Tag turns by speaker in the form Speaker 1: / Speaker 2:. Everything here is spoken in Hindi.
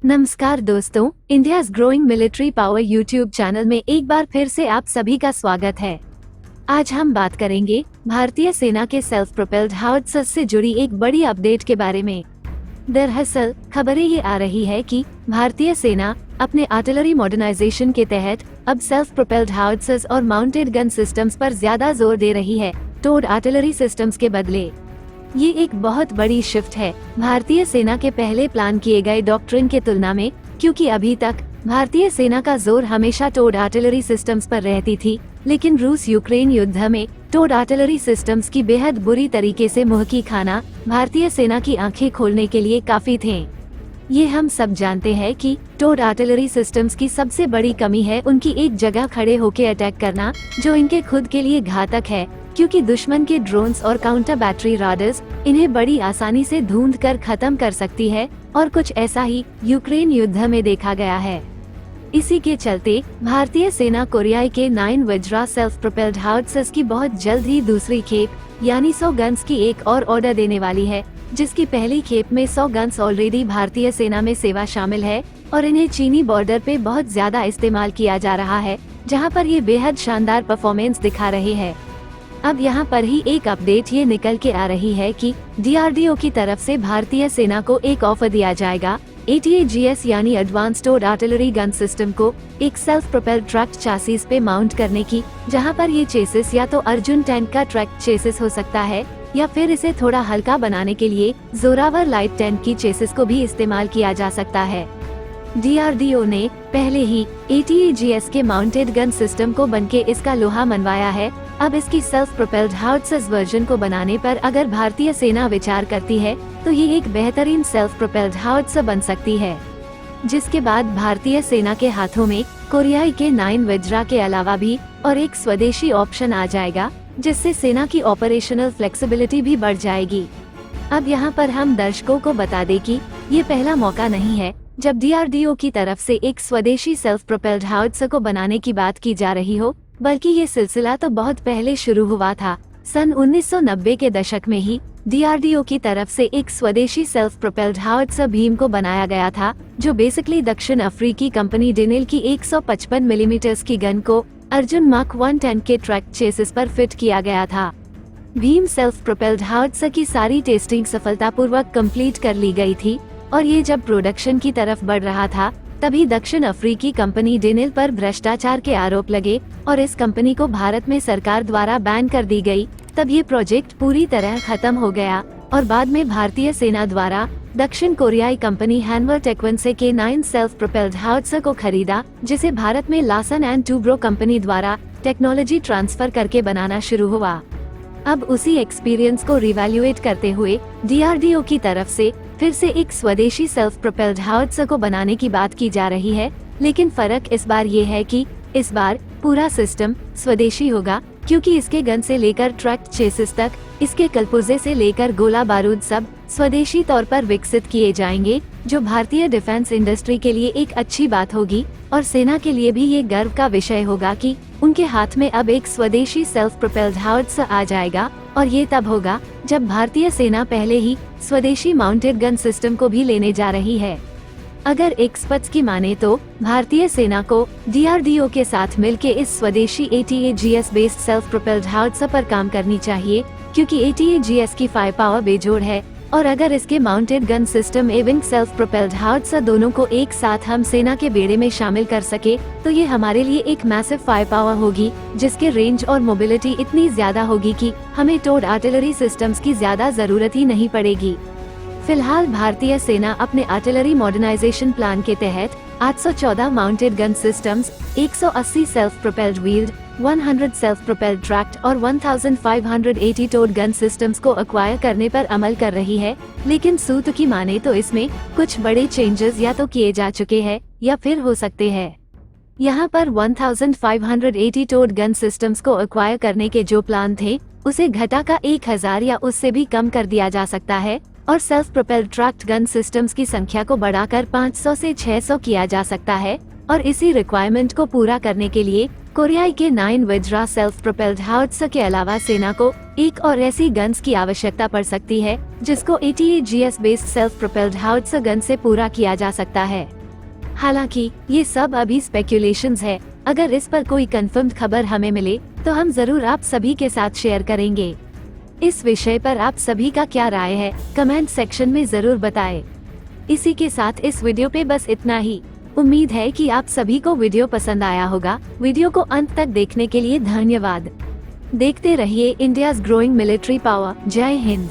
Speaker 1: नमस्कार दोस्तों, India's growing military power YouTube channel में एक बार फिर से आप सभी का स्वागत है। आज हम बात करेंगे भारतीय सेना के सेल्फ प्रोपेल्ड हाउट्सर्स से जुड़ी एक बड़ी अपडेट के बारे में। दरअसल खबरें ये आ रही है कि भारतीय सेना अपने आर्टिलरी मॉडर्नाइजेशन के तहत अब सेल्फ प्रोपेल्ड हाउट्सर्स और माउंटेड गन सिस्टम्स पर ज्यादा जोर दे रही है, टोड आर्टिलरी सिस्टम्स के बदले। ये एक बहुत बड़ी शिफ्ट है भारतीय सेना के पहले प्लान किए गए डॉक्ट्रिन के तुलना में, क्योंकि अभी तक भारतीय सेना का जोर हमेशा टोड आर्टिलरी सिस्टम्स पर रहती थी, लेकिन रूस यूक्रेन युद्ध में टोड आर्टिलरी सिस्टम्स की बेहद बुरी तरीके से मुंह की खाना भारतीय सेना की आंखें खोलने के लिए काफी थे। ये हम सब जानते हैं कि टोड आर्टिलरी सिस्टम्स की सबसे बड़ी कमी है उनकी एक जगह खड़े होकर अटैक करना, जो इनके खुद के लिए घातक है, क्योंकि दुश्मन के ड्रोन्स और काउंटर बैटरी राडार्स इन्हें बड़ी आसानी से ढूंढ कर खत्म कर सकती है, और कुछ ऐसा ही यूक्रेन युद्ध में देखा गया है। इसी के चलते भारतीय सेना कोरियाई के 9 वज्रा सेल्फ प्रोपेल्ड हाउट्सर्स की बहुत जल्द ही दूसरी खेप यानी 100 गन्स की एक और ऑर्डर देने वाली है, जिसकी पहली खेप में 100 गन्स ऑलरेडी भारतीय सेना में सेवा शामिल है और इन्हें चीनी बॉर्डर पे बहुत ज्यादा इस्तेमाल किया जा रहा है, जहां पर ये बेहद शानदार परफॉर्मेंस दिखा रहे हैं। अब यहाँ पर ही एक अपडेट ये निकल के आ रही है कि DRDO की तरफ से भारतीय सेना को एक ऑफर दिया जाएगा ATAGS यानी advance towed artillery gun system को एक सेल्फ प्रोपेल्ड ट्रक चासीस पे माउंट करने की, जहाँ पर ये चेसिस या तो अर्जुन टैंक का ट्रक चेसिस हो सकता है या फिर इसे थोड़ा हल्का बनाने के लिए जोरावर लाइट टैंक की चेसिस को भी इस्तेमाल किया जा सकता है। DRDO ने पहले ही ATAGS के माउंटेड गन सिस्टम को बनके इसका लोहा मनवाया है। अब इसकी सेल्फ प्रोपेल्ड हाउट्सर्स वर्जन को बनाने पर अगर भारतीय सेना विचार करती है तो ये एक बेहतरीन सेल्फ प्रोपेल्ड हाउट्सर बन सकती है, जिसके बाद भारतीय सेना के हाथों में कोरियाई के 9 वज्रा के अलावा भी और एक स्वदेशी ऑप्शन आ जाएगा, जिससे सेना की ऑपरेशनल फ्लेक्सिबिलिटी भी बढ़ जाएगी। अब यहाँ पर हम दर्शकों को बता दें कि ये पहला मौका नहीं है जब DRDO की तरफ से एक स्वदेशी सेल्फ प्रोपेल्ड हाउट्सर को बनाने की बात की जा रही हो, बल्कि ये सिलसिला तो बहुत पहले शुरू हुआ था। सन 1990 के दशक में ही DRDO की तरफ से एक स्वदेशी सेल्फ प्रोपेल्ड हाउट्सर भीम को बनाया गया था, जो बेसिकली दक्षिण अफ्रीकी कंपनी डेनिल की 155 मिलीमीटर की गन को अर्जुन मार्क 110 के ट्रैक चेसिस पर फिट किया गया था। भीम सेल्फ प्रोपेल्ड हाउट्सर की सारी टेस्टिंग सफलतापूर्वक कंप्लीट कर ली गई थी, और ये जब प्रोडक्शन की तरफ बढ़ रहा था तभी दक्षिण अफ्रीकी कंपनी डेनिल पर भ्रष्टाचार के आरोप लगे और इस कंपनी को भारत में सरकार द्वारा बैन कर दी गई। तब ये प्रोजेक्ट पूरी तरह खत्म हो गया और बाद में भारतीय सेना द्वारा दक्षिण कोरियाई कंपनी हैनवर टेक्वेंसे के 9 सेल्फ प्रोपेल्ड हाउट्सर को खरीदा, जिसे भारत में लासन एंड टूब्रो कंपनी द्वारा टेक्नोलॉजी ट्रांसफर करके बनाना शुरू हुआ। अब उसी एक्सपीरियंस को रिवैल्यूएट करते हुए DRDO की तरफ से फिर से एक स्वदेशी सेल्फ प्रोपेल्ड हाउट्सर को बनाने की बात की जा रही है, लेकिन फर्क इस बार ये है कि इस बार पूरा सिस्टम स्वदेशी होगा, क्योंकि इसके गन से लेकर ट्रक चेसिस तक, इसके कलपुर्जे से लेकर गोला बारूद सब स्वदेशी तौर पर विकसित किए जाएंगे, जो भारतीय डिफेंस इंडस्ट्री के लिए एक अच्छी बात होगी और सेना के लिए भी ये गर्व का विषय होगा कि उनके हाथ में अब एक स्वदेशी सेल्फ प्रोपेल्ड हाउट्सर आ जाएगा, और ये तब होगा जब भारतीय सेना पहले ही स्वदेशी माउंटेड गन सिस्टम को भी लेने जा रही है। अगर एक्सपर्ट्स की माने तो भारतीय सेना को DRDO के साथ मिलके इस स्वदेशी ATAGS बेस्ड सेल्फ प्रोपेल्ड हाउट्सर पर काम करनी चाहिए, क्योंकि ATAGS की फायर पावर बेजोड़ है, और अगर इसके माउंटेड गन सिस्टम एवं सेल्फ प्रोपेल्ड हाउट्सर दोनों को एक साथ हम सेना के बेड़े में शामिल कर सके तो ये हमारे लिए एक मैसिव फायर पावर होगी, जिसके रेंज और मोबिलिटी इतनी ज्यादा होगी कि हमें टोड आर्टिलरी सिस्टम्स की ज्यादा जरूरत ही नहीं पड़ेगी। फिलहाल भारतीय सेना अपने आर्टिलरी मॉडर्नाइजेशन प्लान के तहत 814 mounted gun systems, 180 self propelled wheeled, 100 self propelled tract और 1580 टोड गन सिस्टम्स को एक्वायर करने पर अमल कर रही है, लेकिन सूत्र की माने तो इसमें कुछ बड़े चेंजेस या तो किए जा चुके हैं या फिर हो सकते हैं। यहाँ पर 1580 टोड गन सिस्टम्स को एक्वायर करने के जो प्लान थे उसे घटाकर 1000 या उससे भी कम कर दिया जा सकता है, और self propelled tract gun systems की संख्या को बढ़ाकर 500 से 600 किया जा सकता है, और इसी रिक्वायरमेंट को पूरा करने के लिए कोरियाई के 9 वज्रा सेल्फ प्रोपेल्ड हाउट्सर के अलावा सेना को एक और ऐसी गन्स की आवश्यकता पड़ सकती है जिसको ATAGS based self propelled howitzer gun से पूरा किया जा सकता है। हालांकि ये सब अभी स्पेक्यूलेशंस है। अगर इस पर कोई कंफर्म्ड खबर हमें मिले तो हम जरूर आप सभी के साथ शेयर करेंगे। इस विषय पर आप सभी का क्या राय है, कमेंट सेक्शन में जरूर बताएं। इसी के साथ इस वीडियो पे बस इतना ही। उम्मीद है कि आप सभी को वीडियो पसंद आया होगा। वीडियो को अंत तक देखने के लिए धन्यवाद। देखते रहिए इंडियाज ग्रोइंग मिलिट्री पावर। जय हिंद।